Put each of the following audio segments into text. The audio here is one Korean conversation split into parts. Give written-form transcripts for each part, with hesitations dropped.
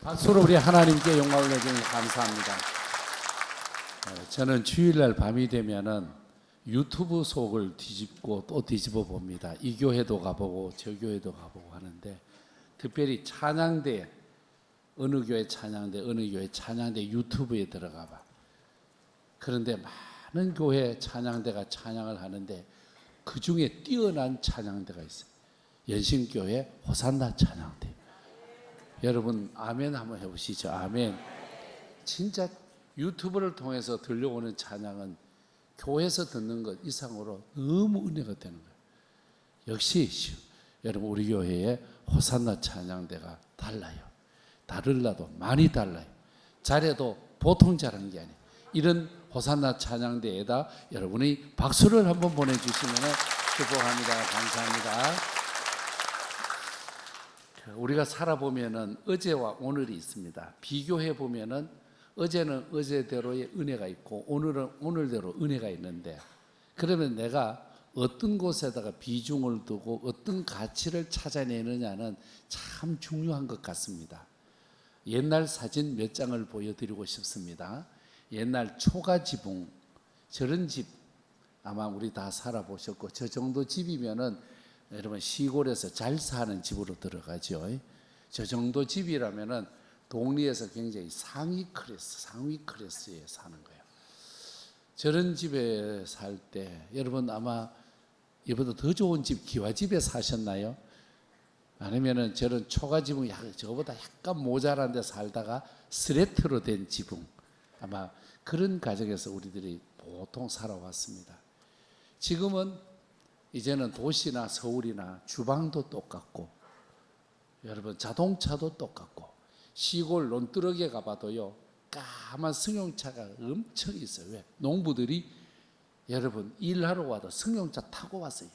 박수로 우리 하나님께 영광을 내주니 감사합니다. 저는 주일날 밤이 되면은 유튜브 속을 뒤집고 또 뒤집어 봅니다. 이 교회도 가보고 저 교회도 가보고 하는데, 특별히 찬양대, 어느 교회 찬양대 어느 교회 찬양대 유튜브에 들어가 봐. 그런데 많은 교회 찬양대가 찬양을 하는데 그 중에 뛰어난 찬양대가 있어요. 연신교회 호산나 찬양대. 여러분 아멘 한번 해보시죠. 아멘. 진짜 유튜브를 통해서 들려오는 찬양은 교회에서 듣는 것 이상으로 너무 은혜가 되는 거예요. 역시 여러분 우리 교회의 호산나 찬양대가 달라요. 다를라도 많이 달라요. 잘해도 보통 잘한 게 아니에요. 이런 호산나 찬양대에다 여러분이 박수를 한번 보내주시면 축복합니다. 감사합니다. 우리가 살아보면은 어제와 오늘이 있습니다. 비교해 보면은 어제는 어제대로의 은혜가 있고 오늘은 오늘대로 은혜가 있는데, 그러면 내가 어떤 곳에다가 비중을 두고 어떤 가치를 찾아내느냐는 참 중요한 것 같습니다. 옛날 사진 몇 장을 보여드리고 싶습니다. 옛날 초가지붕, 저런 집 아마 우리 다 살아보셨고, 저 정도 집이면은 여러분 시골에서 잘 사는 집으로 들어가죠. 저 정도 집이라면은 동리에서 굉장히 상위 클래스에 사는 거예요. 저런 집에 살 때 여러분 아마 이보다 더 좋은 집 기와집에 사셨나요? 아니면은 저런 초가지붕 저보다 약간 모자란 데 살다가 스레트로 된 지붕, 아마 그런 가정에서 우리들이 보통 살아왔습니다. 지금은 이제는 도시나 서울이나 주방도 똑같고, 여러분 자동차도 똑같고, 시골 논두렁에 가봐도요 까만 승용차가 엄청 있어요. 왜? 농부들이 여러분 일하러 와도 승용차 타고 왔어요.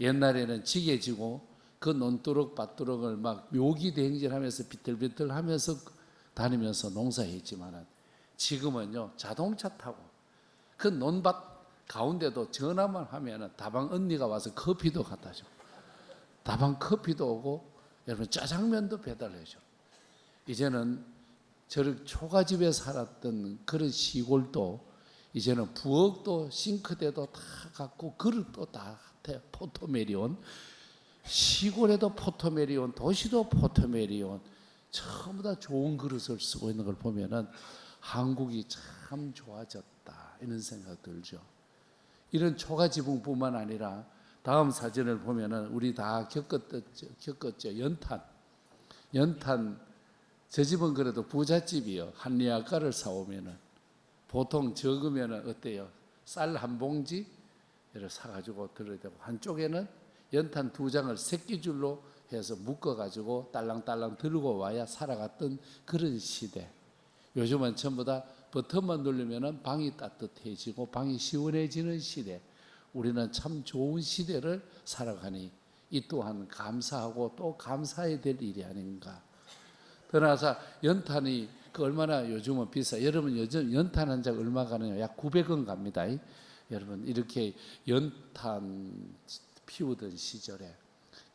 옛날에는 지게 지고 그 논두렁 밭두렁을 막 묘기대행진하면서 비틀비틀하면서 다니면서 농사했지만은 지금은요 자동차 타고 그 논밭 가운데도 전화만 하면은 다방 언니가 와서 커피도 갖다 줘. 다방 커피도 오고 여러분 짜장면도 배달해 줘. 이제는 저를 초가집에 살았던 그런 시골도 이제는 부엌도 싱크대도 다 갖고 그릇도 다 포토메리온, 시골에도 포토메리온, 도시도 포토메리온, 전부 다 좋은 그릇을 쓰고 있는 걸 보면은 한국이 참 좋아졌다 이런 생각 들죠. 이런 초가지붕뿐만 아니라 다음 사진을 보면은 우리 다 겪었죠. 연탄. 저 집은 그래도 부잣집이요. 한리아가를 사오면은 보통 적으면은 어때요? 쌀 한 봉지 이렇게 사가지고 들어야 되고, 한쪽에는 연탄 2장을 새끼줄로 해서 묶어가지고 딸랑딸랑 들고 와야 살아갔던 그런 시대. 요즘은 전부 다 버튼만 누르면은 방이 따뜻해지고 방이 시원해지는 시대. 우리는 참 좋은 시대를 살아가니 이 또한 감사하고 또 감사해야 될 일이 아닌가. 그러나서 연탄이 얼마나 요즘은 비싸. 여러분 요즘 연탄 한 장 얼마 가느냐? 약 900원 갑니다. 여러분 이렇게 연탄 피우던 시절에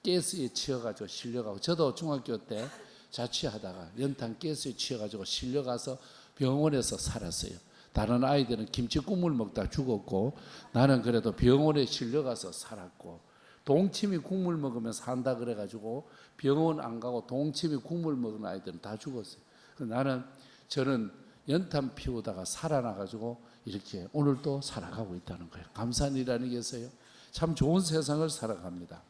가스에 치여가지고 실려가고, 저도 중학교 때 자취하다가 연탄 가스에 치여가지고 실려가서 병원에서 살았어요. 다른 아이들은 김치 국물 먹다 죽었고 나는 그래도 병원에 실려가서 살았고, 동치미 국물 먹으면 산다 그래가지고 병원 안 가고 동치미 국물 먹은 아이들은 다 죽었어요. 저는 연탄 피우다가 살아나가지고 이렇게 오늘도 살아가고 있다는 거예요. 감사한 일 아니겠어요? 참 좋은 세상을 살아갑니다.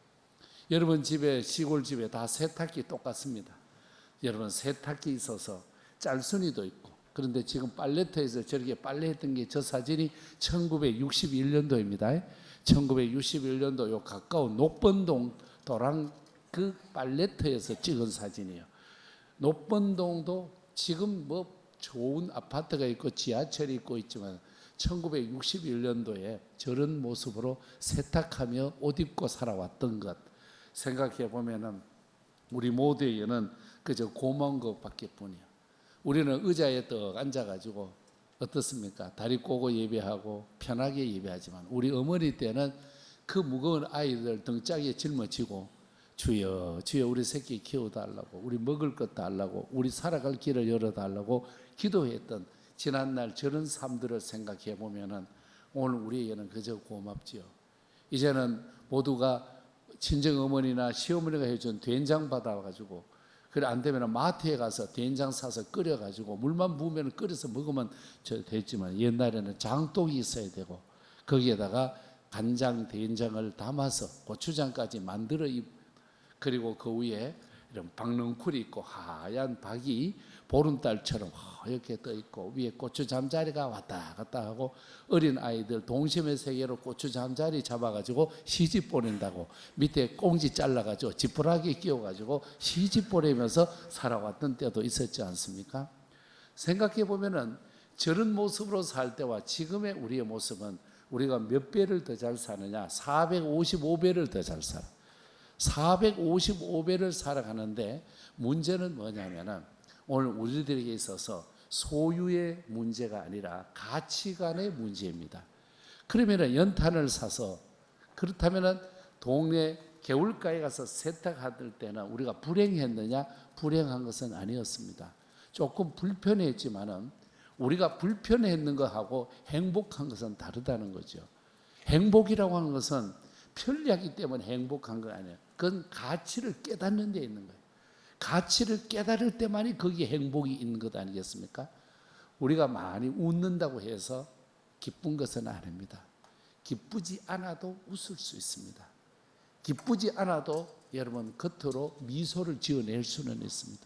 여러분 집에, 시골 집에 다 세탁기 똑같습니다. 여러분 세탁기 있어서 짤순이도 있고, 그런데 지금 빨래터에서 저렇게 빨래했던 게 저 사진이 1961년도입니다. 1961년도 요 가까운 녹번동 도랑 그 빨래터에서 찍은 사진이에요. 녹번동도 지금 뭐 좋은 아파트가 있고 지하철이 있고 있지만 1961년도에 저런 모습으로 세탁하며 옷 입고 살아왔던 것 생각해 보면은 우리 모두에게는 그저 고마운 것밖에 뿐이야. 우리는 의자에 떡 앉아가지고 어떻습니까? 다리 꼬고 예배하고 편하게 예배하지만 우리 어머니 때는 그 무거운 아이들 등짝에 짊어지고 주여 주여 우리 새끼 키워달라고, 우리 먹을 것 달라고, 우리 살아갈 길을 열어달라고 기도했던 지난날 저런 삶들을 생각해 보면은 오늘 우리에게는 그저 고맙지요. 이제는 모두가 친정어머니나 시어머니가 해준 된장 받아가지고, 그래 안 되면 마트에 가서 된장 사서 끓여가지고 물만 부으면 끓여서 먹으면 됐지만, 옛날에는 장독이 있어야 되고 거기에다가 간장, 된장을 담아서 고추장까지 만들어, 그리고 그 위에 이런 박넝쿨이 있고 하얀 박이 보름달처럼 이렇게 떠 있고, 위에 고추 잠자리가 왔다 갔다 하고, 어린 아이들 동심의 세계로 고추 잠자리 잡아가지고 시집 보낸다고 밑에 꽁지 잘라가지고 지푸라기 끼워가지고 시집 보내면서 살아왔던 때도 있었지 않습니까? 생각해 보면은 저런 모습으로 살 때와 지금의 우리의 모습은, 우리가 몇 배를 더 잘 사느냐? 455배를 더 잘 살아. 455배를 살아가는데, 문제는 뭐냐면은 오늘 우리들에게 있어서 소유의 문제가 아니라 가치관의 문제입니다. 그러면은 연탄을 사서, 그렇다면은 동네 개울가에 가서 세탁할 때는 우리가 불행했느냐? 불행한 것은 아니었습니다. 조금 불편했지만은 우리가 불편했는 것하고 행복한 것은 다르다는 거죠. 행복이라고 하는 것은 편리하기 때문에 행복한 거 아니에요. 그건 가치를 깨닫는 데 있는 거예요. 가치를 깨달을 때만이 거기에 행복이 있는 것 아니겠습니까? 우리가 많이 웃는다고 해서 기쁜 것은 아닙니다. 기쁘지 않아도 웃을 수 있습니다. 기쁘지 않아도 여러분 겉으로 미소를 지어낼 수는 있습니다.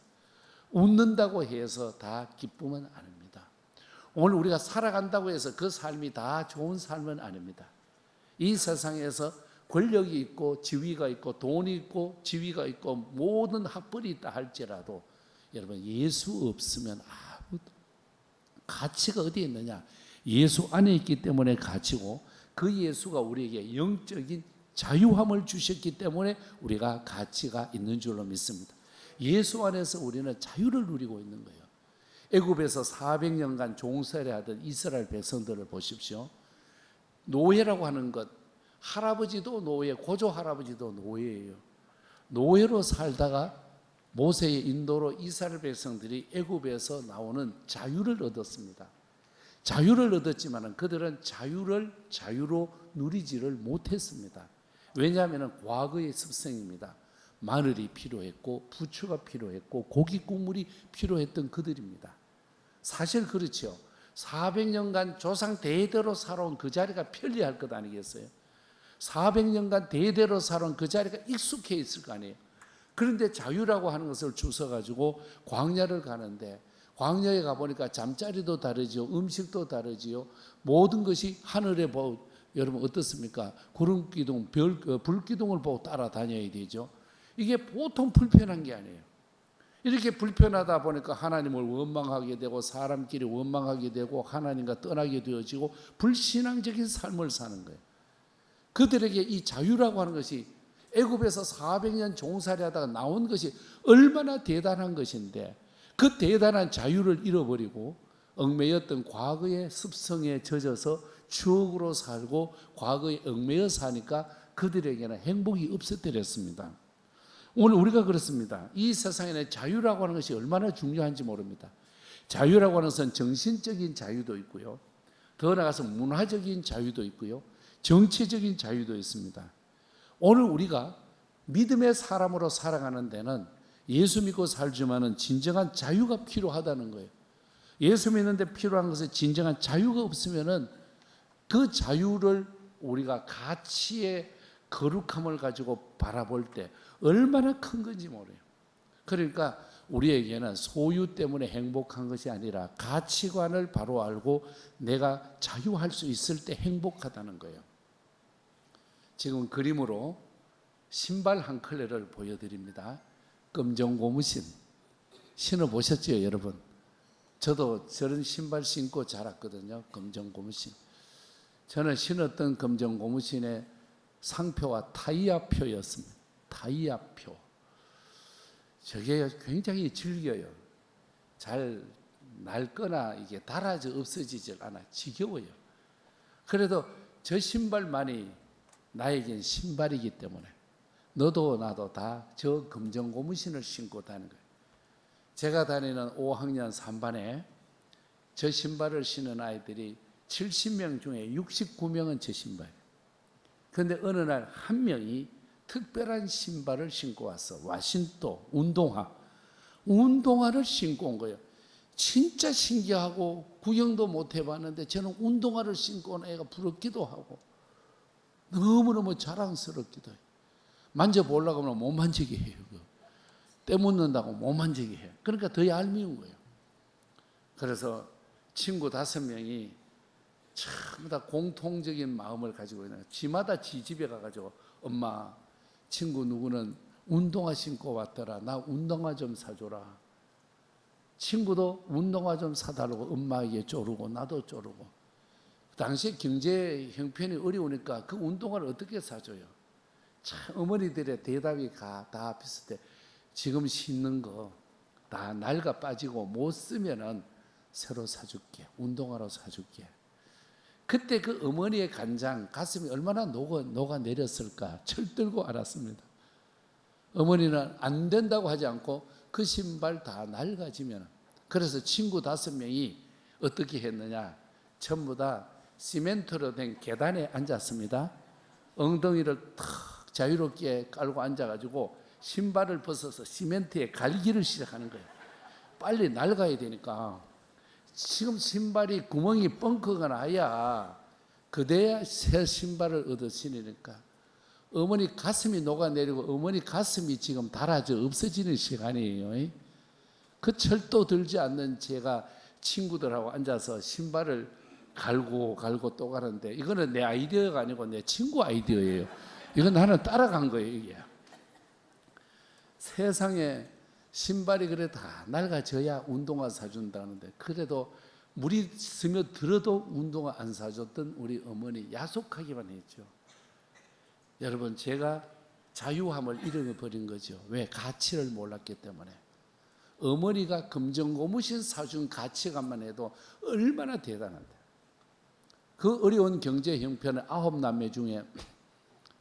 웃는다고 해서 다 기쁨은 아닙니다. 오늘 우리가 살아간다고 해서 그 삶이 다 좋은 삶은 아닙니다. 이 세상에서 권력이 있고 지위가 있고 돈이 있고 지위가 있고 모든 학벌이 있다 할지라도, 여러분 예수 없으면 아무 가치가 어디에 있느냐? 예수 안에 있기 때문에 가치고, 그 예수가 우리에게 영적인 자유함을 주셨기 때문에 우리가 가치가 있는 줄로 믿습니다. 예수 안에서 우리는 자유를 누리고 있는 거예요. 애굽에서 400년간 종살이 하던 이스라엘 백성들을 보십시오. 노예라고 하는 것, 할아버지도 노예, 고조 할아버지도 노예예요. 노예로 살다가 모세의 인도로 이스라엘 백성들이 애굽에서 나오는 자유를 얻었습니다. 자유를 얻었지만 그들은 자유로 누리지를 못했습니다. 왜냐하면 과거의 습성입니다. 마늘이 필요했고 부추가 필요했고 고기 국물이 필요했던 그들입니다. 사실 그렇죠. 400년간 조상 대대로 살아온 그 자리가 편리할 것 아니겠어요? 400년간 대대로 살아온 그 자리가 익숙해 있을 거 아니에요. 그런데 자유라고 하는 것을 주워가지고 광야를 가는데, 광야에 가보니까 잠자리도 다르지요, 음식도 다르지요. 모든 것이 하늘에 보고, 여러분 어떻습니까? 구름기둥, 불기둥을 보고 따라다녀야 되죠. 이게 보통 불편한 게 아니에요. 이렇게 불편하다 보니까 하나님을 원망하게 되고, 사람끼리 원망하게 되고, 하나님과 떠나게 되어지고 불신앙적인 삶을 사는 거예요. 그들에게 이 자유라고 하는 것이, 애굽에서 400년 종살이 하다가 나온 것이 얼마나 대단한 것인데, 그 대단한 자유를 잃어버리고 얽매였던 과거의 습성에 젖어서 추억으로 살고 과거에 얽매여 사니까 그들에게는 행복이 없어뜨렸습니다. 오늘 우리가 그렇습니다. 이 세상에는 자유라고 하는 것이 얼마나 중요한지 모릅니다. 자유라고 하는 것은 정신적인 자유도 있고요, 더 나아가서 문화적인 자유도 있고요, 정치적인 자유도 있습니다. 오늘 우리가 믿음의 사람으로 살아가는 데는 예수 믿고 살지만은 진정한 자유가 필요하다는 거예요. 예수 믿는데 필요한 것은 진정한 자유가 없으면은 그 자유를 우리가 가치의 거룩함을 가지고 바라볼 때 얼마나 큰 건지 모르요. 그러니까 우리에게는 소유 때문에 행복한 것이 아니라 가치관을 바로 알고 내가 자유할 수 있을 때 행복하다는 거예요. 지금 그림으로 신발 한 컬레를 보여드립니다. 검정 고무신 신어보셨죠, 여러분? 저도 저런 신발 신고 자랐거든요. 검정 고무신. 저는 신었던 검정 고무신의 상표와 타이야표였습니다. 타이야표. 저게 굉장히 질겨요. 잘 낡거나 이게 닳아져 없어지질 않아. 지겨워요. 그래도 저 신발만이 나에겐 신발이기 때문에, 너도 나도 다 저 검정 고무신을 신고 다니는 거예요. 제가 다니는 5학년 3반에 저 신발을 신은 아이들이 70명 중에 69명은 저 신발이에요. 그런데 어느 날 한 명이 특별한 신발을 신고 왔어. 와신또 운동화를 신고 온 거예요. 진짜 신기하고 구경도 못 해봤는데 저는 운동화를 신고 온 애가 부럽기도 하고 너무너무 자랑스럽기도 해요. 만져보려고 하면 못 만지게 해요. 때 묻는다고 못 만지게 해요. 그러니까 더 얄미운 거예요. 그래서 친구 5명이 전부 다 공통적인 마음을 가지고 있는 거예요. 지마다 지 집에 가가지고 엄마, 친구 누구는 운동화 신고 왔더라. 나 운동화 좀 사줘라. 친구도 운동화 좀 사달라고 엄마에게 쪼르고 나도 쪼르고. 당시 경제 형편이 어려우니까 그 운동화를 어떻게 사줘요? 참 어머니들의 대답이 다 비슷해. 지금 신는 거 다 낡아 빠지고 못 쓰면은 새로 사줄게. 운동화로 사줄게. 그때 그 어머니의 간장 가슴이 얼마나 녹아 내렸을까 철들고 알았습니다. 어머니는 안 된다고 하지 않고 그 신발 다 낡아지면, 그래서 친구 5명이 어떻게 했느냐, 전부 다 시멘트로 된 계단에 앉았습니다. 엉덩이를 탁 자유롭게 깔고 앉아가지고 신발을 벗어서 시멘트에 갈기를 시작하는 거예요. 빨리 낡아야 되니까. 지금 신발이 구멍이 뻥커가 나야 그대야 새 신발을 얻어 신으니까 어머니 가슴이 녹아내리고 어머니 가슴이 지금 닳아져 없어지는 시간이에요. 그 철도 들지 않는 제가 친구들하고 앉아서 신발을 갈고 또 가는데, 이거는 내 아이디어가 아니고 내 친구 아이디어예요. 이건 나는 따라간 거예요. 이게 세상에 신발이 그래 다 낡아져야 운동화 사준다는데, 그래도 물이 스며들어도 운동화 안 사줬던 우리 어머니 야속하기만 했죠. 여러분, 제가 자유함을 잃어버린 거죠. 왜? 가치를 몰랐기 때문에. 어머니가 금전고무신 사준 가치관만 해도 얼마나 대단한데, 그 어려운 경제 형편을 9남매 중에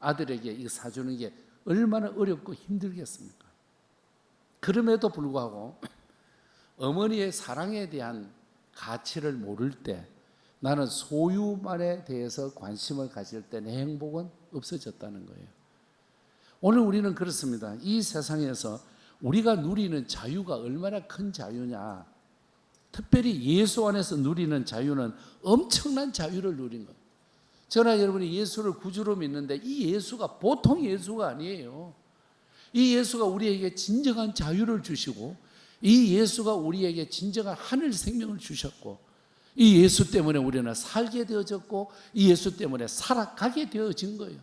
아들에게 이거 사주는 게 얼마나 어렵고 힘들겠습니까? 그럼에도 불구하고 어머니의 사랑에 대한 가치를 모를 때, 나는 소유만에 대해서 관심을 가질 때 내 행복은 없어졌다는 거예요. 오늘 우리는 그렇습니다. 이 세상에서 우리가 누리는 자유가 얼마나 큰 자유냐, 특별히 예수 안에서 누리는 자유는 엄청난 자유를 누린 거예요. 저나 여러분이 예수를 구주로 믿는데 이 예수가 보통 예수가 아니에요. 이 예수가 우리에게 진정한 자유를 주시고, 이 예수가 우리에게 진정한 하늘 생명을 주셨고, 이 예수 때문에 우리는 살게 되어졌고, 이 예수 때문에 살아가게 되어진 거예요.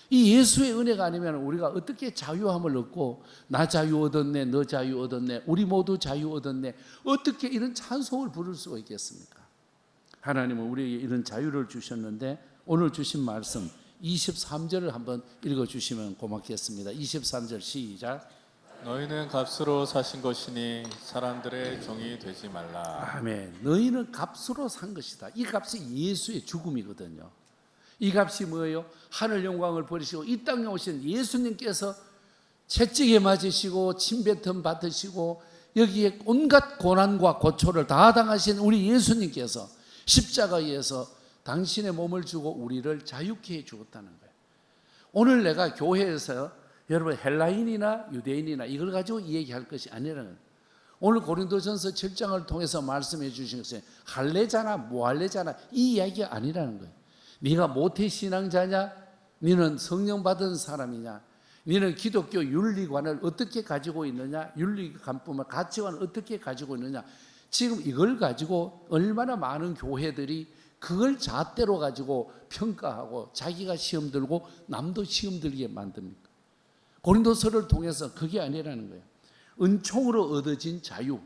이 예수의 은혜가 아니면 우리가 어떻게 자유함을 얻고, 나 자유 얻었네, 너 자유 얻었네, 우리 모두 자유 얻었네, 어떻게 이런 찬송을 부를 수가 있겠습니까? 하나님은 우리에게 이런 자유를 주셨는데, 오늘 주신 말씀 23절을 한번 읽어주시면 고맙겠습니다. 23절 시작. 너희는 값으로 사신 것이니 사람들의 종이 되지 말라. 아멘. 너희는 값으로 산 것이다. 이 값이 예수의 죽음이거든요. 이 값이 뭐예요? 하늘 영광을 버리시고 이 땅에 오신 예수님께서 채찍에 맞으시고 침뱉음 받으시고 여기에 온갖 고난과 고초를 다 당하신 우리 예수님께서 십자가에서 당신의 몸을 주고 우리를 자유케 해 주었다는 거예요. 오늘 내가 교회에서 여러분 헬라인이나 유대인이나 이걸 가지고 얘기할 것이 아니라는 거예요. 오늘 고린도전서 7장을 통해서 말씀해 주신 것은 할례자나 무할례자나 이 이야기가 아니라는 거예요. 네가 모태신앙자냐, 너는 성령 받은 사람이냐, 너는 기독교 윤리관을 어떻게 가지고 있느냐, 윤리관뿐만 가치관을 어떻게 가지고 있느냐, 지금 이걸 가지고 얼마나 많은 교회들이 그걸 잣대로 가지고 평가하고 자기가 시험 들고 남도 시험 들게 만듭니까? 고린도서를 통해서 그게 아니라는 거예요. 은총으로 얻어진 자유,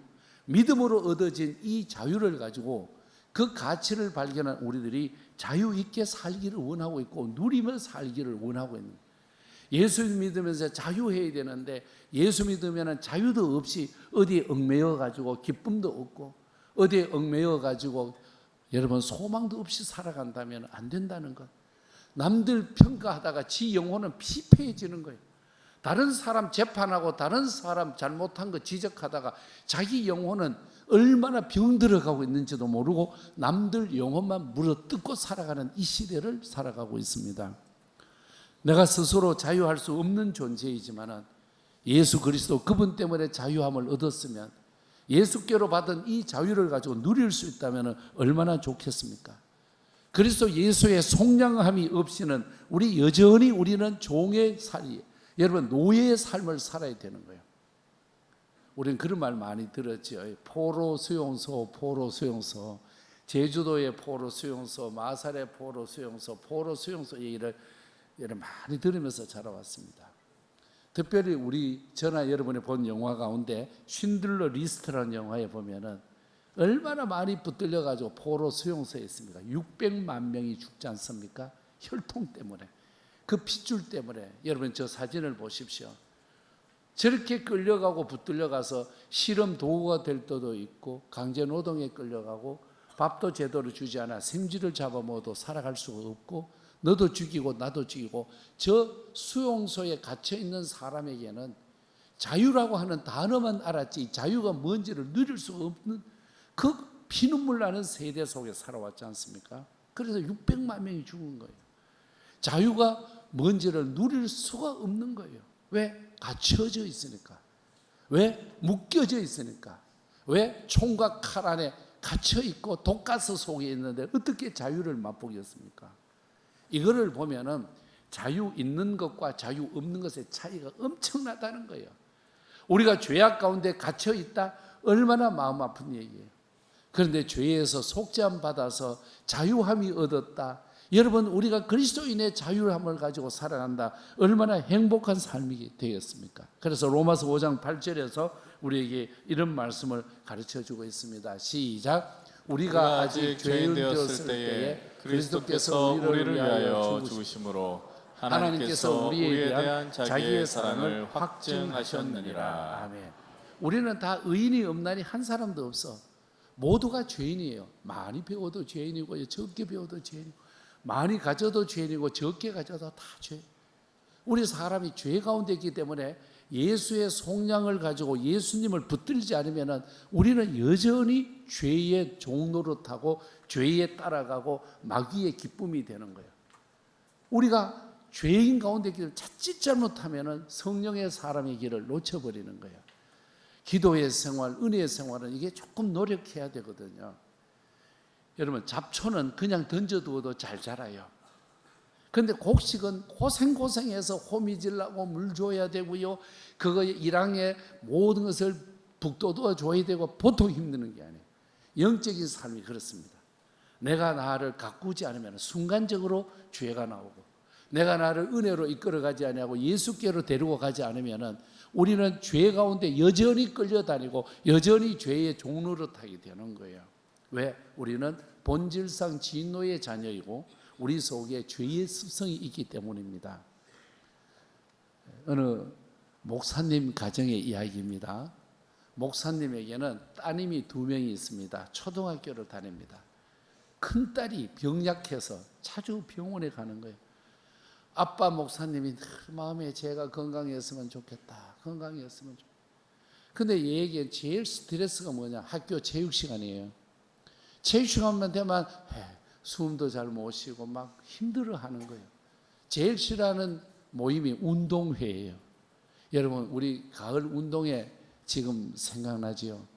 믿음으로 얻어진 이 자유를 가지고 그 가치를 발견한 우리들이 자유 있게 살기를 원하고 있고 누리며 살기를 원하고 있는 거예요. 예수 믿으면서 자유해야 되는데 예수 믿으면 자유도 없이 어디에 얽매여 가지고 기쁨도 없고 어디에 얽매여 가지고 여러분 소망도 없이 살아간다면 안 된다는 것. 남들 평가하다가 지 영혼은 피폐해지는 거예요. 다른 사람 재판하고 다른 사람 잘못한 거 지적하다가 자기 영혼은 얼마나 병들어가고 있는지도 모르고 남들 영혼만 물어뜯고 살아가는 이 시대를 살아가고 있습니다. 내가 스스로 자유할 수 없는 존재이지만 예수 그리스도 그분 때문에 자유함을 얻었으면 예수께로 받은 이 자유를 가지고 누릴 수 있다면 얼마나 좋겠습니까? 그리스도 예수의 속량함이 없이는 여전히 우리는 종의 살이, 여러분 노예의 삶을 살아야 되는 거예요. 우리는 그런 말 많이 들었죠. 포로 수용소, 제주도의 포로 수용소, 마살의 포로 수용소 얘기를 많이 들으면서 자라왔습니다. 특별히 저나 여러분이 본 영화 가운데 쉰들러 리스트라는 영화에 보면은 얼마나 많이 붙들려 가지고 포로 수용소에 있습니까? 600만 명이 죽지 않습니까? 혈통 때문에, 그 핏줄 때문에. 여러분 저 사진을 보십시오. 저렇게 끌려가고 붙들려가서 실험 도구가 될 때도 있고 강제 노동에 끌려가고 밥도 제대로 주지 않아 생쥐를 잡아먹어도 살아갈 수가 없고 너도 죽이고 나도 죽이고, 저 수용소에 갇혀 있는 사람에게는 자유라고 하는 단어만 알았지 자유가 뭔지를 누릴 수가 없는 그 피눈물 나는 세대 속에 살아왔지 않습니까? 그래서 600만 명이 죽은 거예요. 자유가 뭔지를 누릴 수가 없는 거예요. 왜? 갇혀져 있으니까. 왜? 묶여져 있으니까. 왜? 총과 칼 안에 갇혀 있고 독가스 속에 있는데 어떻게 자유를 맛보겠습니까? 이거를 보면은 자유 있는 것과 자유 없는 것의 차이가 엄청나다는 거예요. 우리가 죄악 가운데 갇혀 있다, 얼마나 마음 아픈 얘기예요. 그런데 죄에서 속죄함 받아서 자유함이 얻었다. 여러분, 우리가 그리스도인의 자유함을 가지고 살아간다, 얼마나 행복한 삶이 되겠습니까? 그래서 로마서 5장 8절에서 우리에게 이런 말씀을 가르쳐 주고 있습니다. 시작. 우리가 아직 죄인 되었을 때에 그리스도께서 우리를 위하여 죽으심으로 하나님께서 우리에 대한 자기의 사랑을 확증하셨느니라. 아멘. 우리는 다 의인이 없나니 한 사람도 없어. 모두가 죄인이에요. 많이 배워도 죄인이고 적게 배워도 죄인이고, 많이 가져도 죄인이고 적게 가져도 다 죄. 우리 사람이 죄 가운데 있기 때문에 예수의 속량을 가지고 예수님을 붙들지 않으면 우리는 여전히 죄의 종노릇하고 죄에 따라가고 마귀의 기쁨이 되는 거예요. 우리가 죄인 가운데 있기 때문에 자칫 잘못하면 성령의 사람의 길을 놓쳐버리는 거예요. 기도의 생활, 은혜의 생활은 이게 조금 노력해야 되거든요. 여러분, 잡초는 그냥 던져두어도 잘 자라요. 그런데 곡식은 고생해서 호미질라고 물 줘야 되고요, 그거 일항에 모든 것을 북돋워 줘야 되고, 보통 힘드는 게 아니에요. 영적인 삶이 그렇습니다. 내가 나를 가꾸지 않으면 순간적으로 죄가 나오고, 내가 나를 은혜로 이끌어가지 아니하고 예수께로 데리고 가지 않으면 우리는 죄 가운데 여전히 끌려다니고 여전히 죄의 종노릇하게 되는 거예요. 왜? 우리는 본질상 진노의 자녀이고 우리 속에 죄의 습성이 있기 때문입니다. 어느 목사님 가정의 이야기입니다. 목사님에게는 따님이 2명이 있습니다. 초등학교를 다닙니다. 큰딸이 병약해서 자주 병원에 가는 거예요. 아빠 목사님이 늘 마음에 제가 건강했으면 좋겠다, 건강했으면 좋겠다. 근데 얘에게 제일 스트레스가 뭐냐? 학교 체육 시간이에요. 체육 시간만 되면 숨도 잘 못 쉬고 막 힘들어하는 거예요. 제일 싫어하는 모임이 운동회예요. 여러분, 우리 가을 운동회 지금 생각나지요?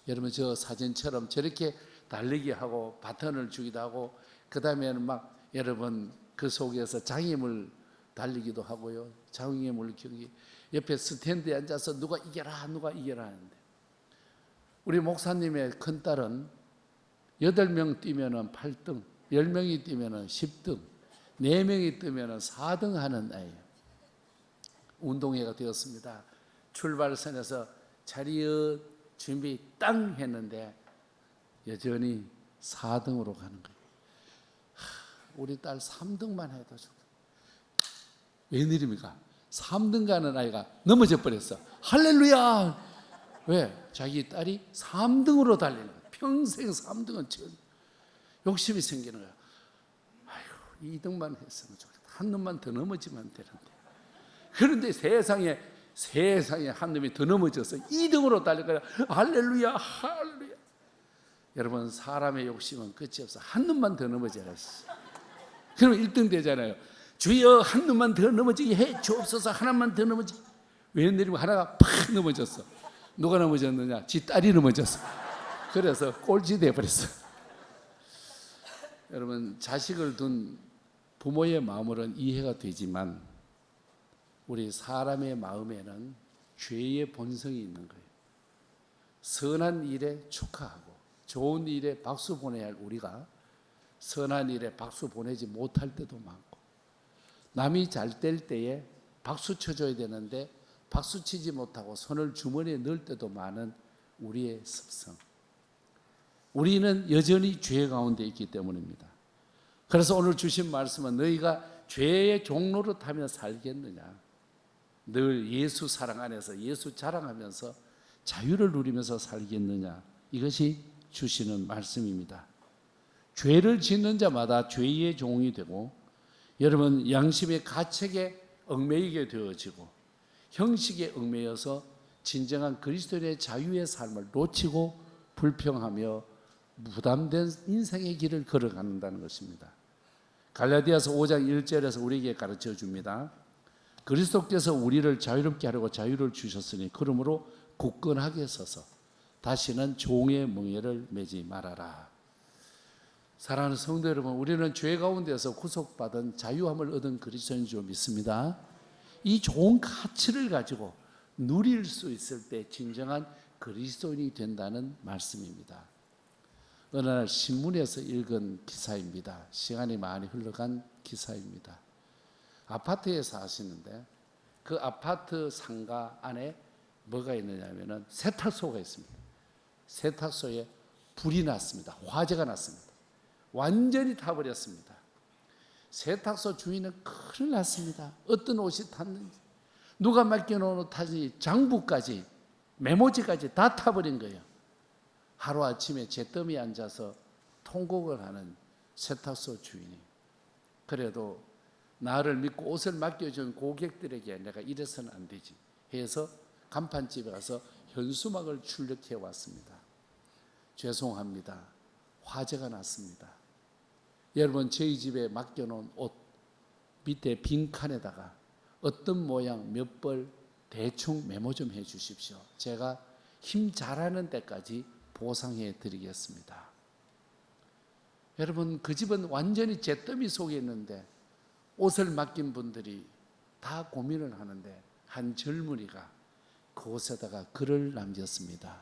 여러분, 저 사진처럼 저렇게 달리기 하고 바톤을 주기도 하고, 그 다음에는 막 여러분 그 속에서 장애물 달리기도 하고요, 장애물 경기, 옆에 스탠드에 앉아서 누가 이겨라 하는데, 우리 목사님의 큰딸은 8명 뛰면 8등, 10명이 뛰면 10등, 4명이 뛰면 4등 하는 아이예요. 운동회가 되었습니다. 출발선에서 차리엇 준비 땅 했는데 여전히 4등으로 가는 거예요. 우리 딸 3등만 해도 좋다. 웬일입니까? 3등 가는 아이가 넘어져 버렸어. 할렐루야! 왜? 자기 딸이 3등으로 달리는 거예요. 평생 3등은 욕심이 생기는 거예요. 아이고, 2등만 했으면 좋겠다. 한 놈만 더 넘어지면 되는데. 그런데 세상에 한 놈이 더 넘어졌어. 2등으로 달려가요. 할렐루야, 할렐루야. 여러분, 사람의 욕심은 끝이 없어. 한 놈만 더 넘어져라. 그럼 1등 되잖아요. 주여, 한 놈만 더 넘어지게 해 주옵소서. 하나만 더 넘어지게. 웬일이고 하나가 팍 넘어졌어. 누가 넘어졌느냐? 지 딸이 넘어졌어. 그래서 꼴찌 돼버렸어. 여러분, 자식을 둔 부모의 마음으로는 이해가 되지만 우리 사람의 마음에는 죄의 본성이 있는 거예요. 선한 일에 축하하고 좋은 일에 박수 보내야 할 우리가 선한 일에 박수 보내지 못할 때도 많고, 남이 잘 될 때에 박수 쳐줘야 되는데 박수 치지 못하고 손을 주머니에 넣을 때도 많은 우리의 습성. 우리는 여전히 죄 가운데 있기 때문입니다. 그래서 오늘 주신 말씀은 너희가 죄의 종로로 타며 살겠느냐, 늘 예수 사랑 안에서 예수 자랑하면서 자유를 누리면서 살겠느냐, 이것이 주시는 말씀입니다. 죄를 짓는 자마다 죄의 종이 되고, 여러분, 양심의 가책에 얽매이게 되어지고 형식에 얽매여서 진정한 그리스도인의 자유의 삶을 놓치고 불평하며 부담된 인생의 길을 걸어간다는 것입니다. 갈라디아서 5장 1절에서 우리에게 가르쳐 줍니다. 그리스도께서 우리를 자유롭게 하려고 자유를 주셨으니 그러므로 굳건하게 서서 다시는 종의 멍에를 매지 말아라. 사랑하는 성도 여러분, 우리는 죄 가운데서 구속받은 자유함을 얻은 그리스도인 줄 믿습니다. 이 좋은 가치를 가지고 누릴 수 있을 때 진정한 그리스도인이 된다는 말씀입니다. 어느 날 신문에서 읽은 기사입니다. 시간이 많이 흘러간 기사입니다. 아파트에 사시는데 그 아파트 상가 안에 뭐가 있느냐면 세탁소가 있습니다. 세탁소에 불이 났습니다. 화재가 났습니다. 완전히 타버렸습니다. 세탁소 주인은 큰일 났습니다. 어떤 옷이 탔는지, 누가 맡겨놓은 옷까지, 장부까지, 메모지까지 다 타버린 거예요. 하루아침에 잿더미에 앉아서 통곡을 하는 세탁소 주인이, 그래도 나를 믿고 옷을 맡겨준 고객들에게 내가 이래서는 안 되지 해서 간판집에 가서 현수막을 출력해 왔습니다. 죄송합니다. 화재가 났습니다. 여러분, 저희 집에 맡겨놓은 옷 밑에 빈칸에다가 어떤 모양 몇 벌 대충 메모 좀 해 주십시오. 제가 힘 잘하는 데까지 보상해 드리겠습니다. 여러분, 그 집은 완전히 잿더미 속에 있는데 옷을 맡긴 분들이 다 고민을 하는데 한 젊은이가 그곳에다가 글을 남겼습니다.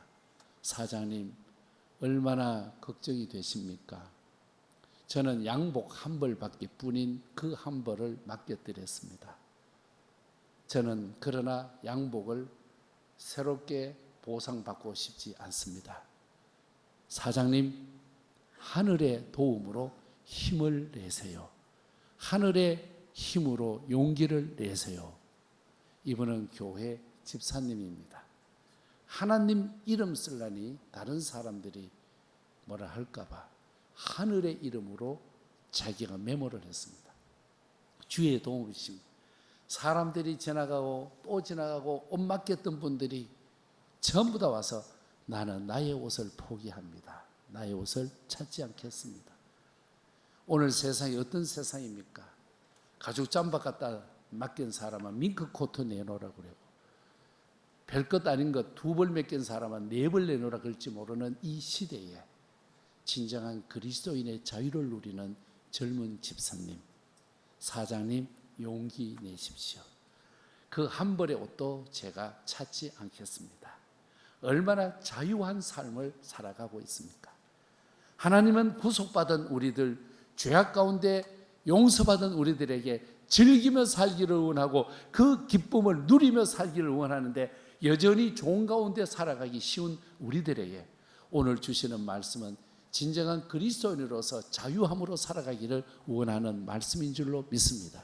사장님, 얼마나 걱정이 되십니까? 저는 양복 한 벌밖에 뿐인 그 한 벌을 맡겨드렸습니다. 저는 그러나 양복을 새롭게 보상받고 싶지 않습니다. 사장님, 하늘의 도움으로 힘을 내세요. 하늘의 힘으로 용기를 내세요. 이분은 교회 집사님입니다. 하나님 이름 쓰려니 다른 사람들이 뭐라 할까봐 하늘의 이름으로 자기가 메모를 했습니다. 주의 도움이심. 사람들이 지나가고 또 지나가고 옷 맡겼던 분들이 전부 다 와서 나는 나의 옷을 포기합니다. 나의 옷을 찾지 않겠습니다. 오늘 세상이 어떤 세상입니까? 가죽 잠바 갖다 맡긴 사람은 밍크 코트 내놓으라고 그래요. 별것 아닌 것 2벌 맡긴 사람은 4벌 내놓으라 그럴지 모르는 이 시대에 진정한 그리스도인의 자유를 누리는 젊은 집사님, 사장님, 용기 내십시오. 그 한 벌의 옷도 제가 찾지 않겠습니다. 얼마나 자유한 삶을 살아가고 있습니까? 하나님은 구속받은 우리들, 죄악 가운데 용서받은 우리들에게 즐기며 살기를 원하고 그 기쁨을 누리며 살기를 원하는데 여전히 좋은 가운데 살아가기 쉬운 우리들에게 오늘 주시는 말씀은 진정한 그리스도인으로서 자유함으로 살아가기를 원하는 말씀인 줄로 믿습니다.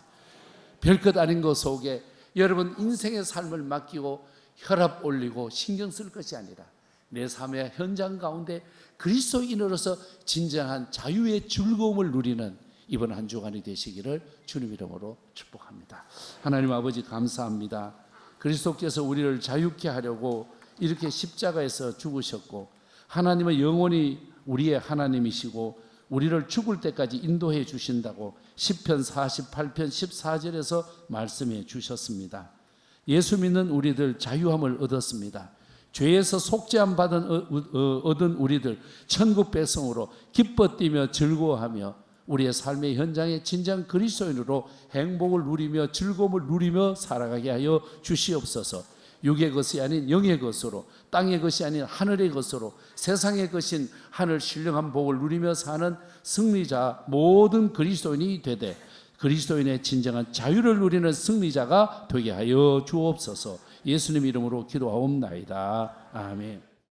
별것 아닌 것 속에 여러분 인생의 삶을 맡기고 혈압 올리고 신경 쓸 것이 아니라 내 삶의 현장 가운데 그리스도인으로서 진정한 자유의 즐거움을 누리는 이번 한 주간이 되시기를 주님 이름으로 축복합니다. 하나님 아버지 감사합니다. 그리스도께서 우리를 자유케 하려고 이렇게 십자가에서 죽으셨고 하나님은 영원히 우리의 하나님이시고 우리를 죽을 때까지 인도해 주신다고 시편 48편 14절에서 말씀해 주셨습니다. 예수 믿는 우리들 자유함을 얻었습니다. 죄에서 속죄함 얻은 우리들 천국 백성으로 기뻐 뛰며 즐거워하며 우리의 삶의 현장에 진정 그리스도인으로 행복을 누리며 즐거움을 누리며 살아가게 하여 주시옵소서. 육의 것이 아닌 영의 것으로, 땅의 것이 아닌 하늘의 것으로, 세상의 것인 하늘 신령한 복을 누리며 사는 승리자 모든 그리스도인이 되되 그리스도인의 진정한 자유를 누리는 승리자가 되게 하여 주옵소서. 예수님 이름으로 기도하옵나이다. 아멘.